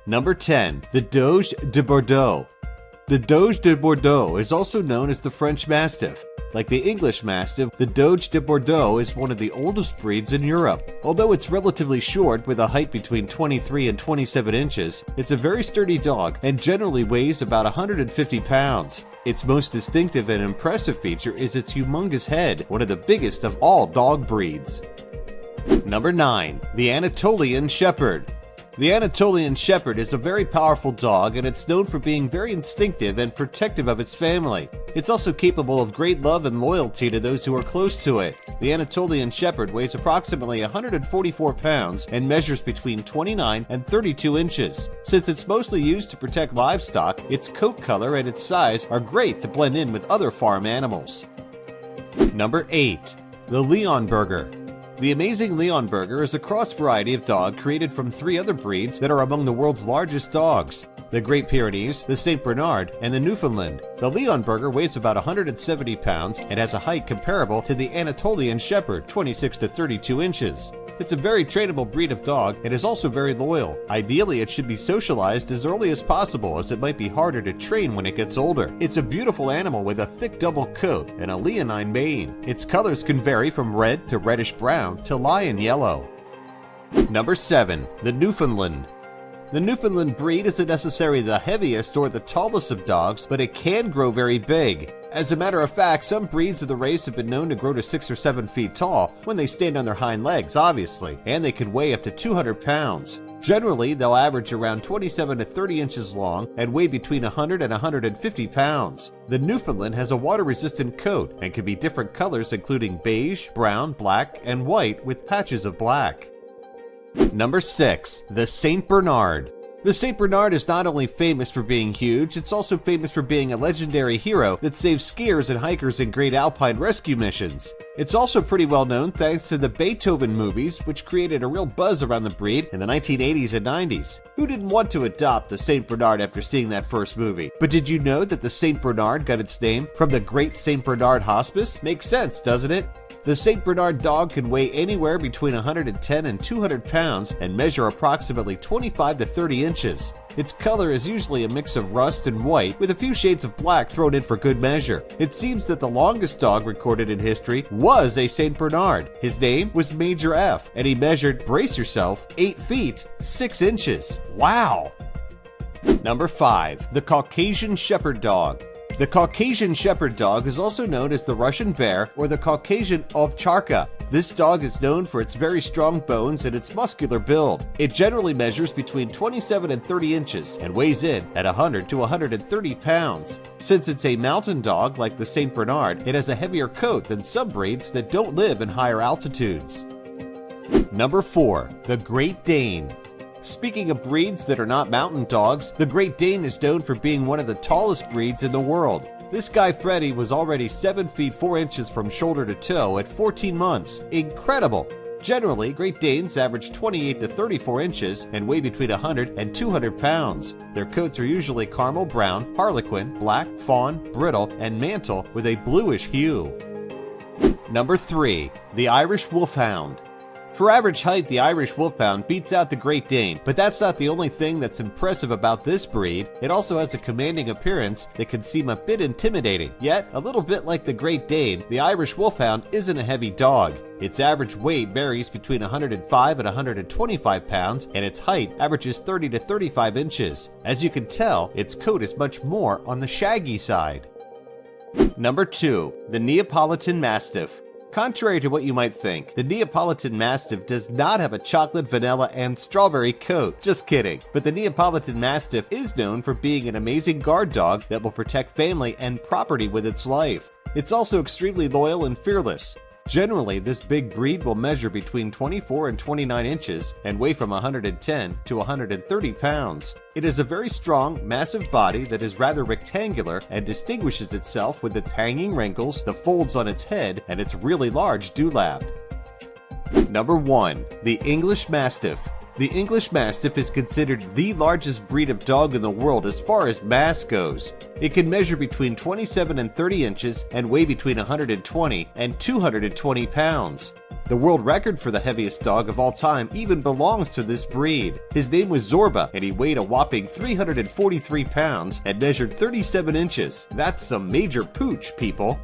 Number 10. The Doge de Bordeaux. The Doge de Bordeaux is also known as the French Mastiff. Like the English Mastiff, the Doge de Bordeaux is one of the oldest breeds in Europe. Although it's relatively short with a height between 23 and 27 inches, it's a very sturdy dog and generally weighs about 150 pounds. Its most distinctive and impressive feature is its humongous head, one of the biggest of all dog breeds. Number 9. The Anatolian Shepherd. The Anatolian Shepherd is a very powerful dog, and it's known for being very instinctive and protective of its family. It's also capable of great love and loyalty to those who are close to it. The Anatolian Shepherd weighs approximately 144 pounds and measures between 29 and 32 inches. Since it's mostly used to protect livestock, its coat color and its size are great to blend in with other farm animals. Number 8. The Leonberger. The amazing Leonberger is a cross variety of dog created from 3 other breeds that are among the world's largest dogs: the Great Pyrenees, the St. Bernard, and the Newfoundland. The Leonberger weighs about 170 pounds and has a height comparable to the Anatolian Shepherd, 26 to 32 inches. It's a very trainable breed of dog and is also very loyal. Ideally, it should be socialized as early as possible, as it might be harder to train when it gets older. It's a beautiful animal with a thick double coat and a leonine mane. Its colors can vary from red to reddish brown to lion yellow. Number 7. The Newfoundland. The Newfoundland breed isn't necessarily the heaviest or the tallest of dogs, but it can grow very big. As a matter of fact, some breeds of the race have been known to grow to 6 or 7 feet tall when they stand on their hind legs, obviously, and they can weigh up to 200 pounds. Generally, they'll average around 27 to 30 inches long and weigh between 100 and 150 pounds. The Newfoundland has a water-resistant coat and can be different colors including beige, brown, black, and white with patches of black. Number 6. The St. Bernard. The St. Bernard is not only famous for being huge, it's also famous for being a legendary hero that saves skiers and hikers in great alpine rescue missions. It's also pretty well known thanks to the Beethoven movies, which created a real buzz around the breed in the 1980s and 90s. Who didn't want to adopt a St. Bernard after seeing that first movie? But did you know that the St. Bernard got its name from the Great St. Bernard Hospice? Makes sense, doesn't it? The St. Bernard dog can weigh anywhere between 110 and 200 pounds and measure approximately 25 to 30 inches. Its color is usually a mix of rust and white, with a few shades of black thrown in for good measure. It seems that the longest dog recorded in history was a St. Bernard. His name was Major F, and he measured, brace yourself, 8 feet, 6 inches. Wow! Number 5. The Caucasian Shepherd Dog. The Caucasian Shepherd Dog is also known as the Russian Bear or the Caucasian Ovcharka. This dog is known for its very strong bones and its muscular build. It generally measures between 27 and 30 inches and weighs in at 100 to 130 pounds. Since it's a mountain dog like the St. Bernard, it has a heavier coat than some breeds that don't live in higher altitudes. Number 4. The Great Dane. Speaking of breeds that are not mountain dogs, the Great Dane is known for being one of the tallest breeds in the world. This guy Freddy was already 7 feet 4 inches from shoulder to toe at 14 months. Incredible! Generally, Great Danes average 28 to 34 inches and weigh between 100 and 200 pounds. Their coats are usually caramel brown, harlequin, black, fawn, brittle, and mantle with a bluish hue. Number 3. The Irish Wolfhound. For average height, the Irish Wolfhound beats out the Great Dane, but that's not the only thing that's impressive about this breed. It also has a commanding appearance that can seem a bit intimidating. Yet, a little bit like the Great Dane, the Irish Wolfhound isn't a heavy dog. Its average weight varies between 105 and 125 pounds, and its height averages 30 to 35 inches. As you can tell, its coat is much more on the shaggy side. Number 2. The Neapolitan Mastiff. Contrary to what you might think, the Neapolitan Mastiff does not have a chocolate, vanilla, and strawberry coat. Just kidding. But the Neapolitan Mastiff is known for being an amazing guard dog that will protect family and property with its life. It's also extremely loyal and fearless. Generally, this big breed will measure between 24 and 29 inches and weigh from 110 to 130 pounds. It is a very strong, massive body that is rather rectangular and distinguishes itself with its hanging wrinkles, the folds on its head, and its really large dewlap. Number 1. The English Mastiff. The English Mastiff is considered the largest breed of dog in the world as far as mass goes. It can measure between 27 and 30 inches and weigh between 120 and 220 pounds. The world record for the heaviest dog of all time even belongs to this breed. His name was Zorba, and he weighed a whopping 343 pounds and measured 37 inches. That's some major pooch, people.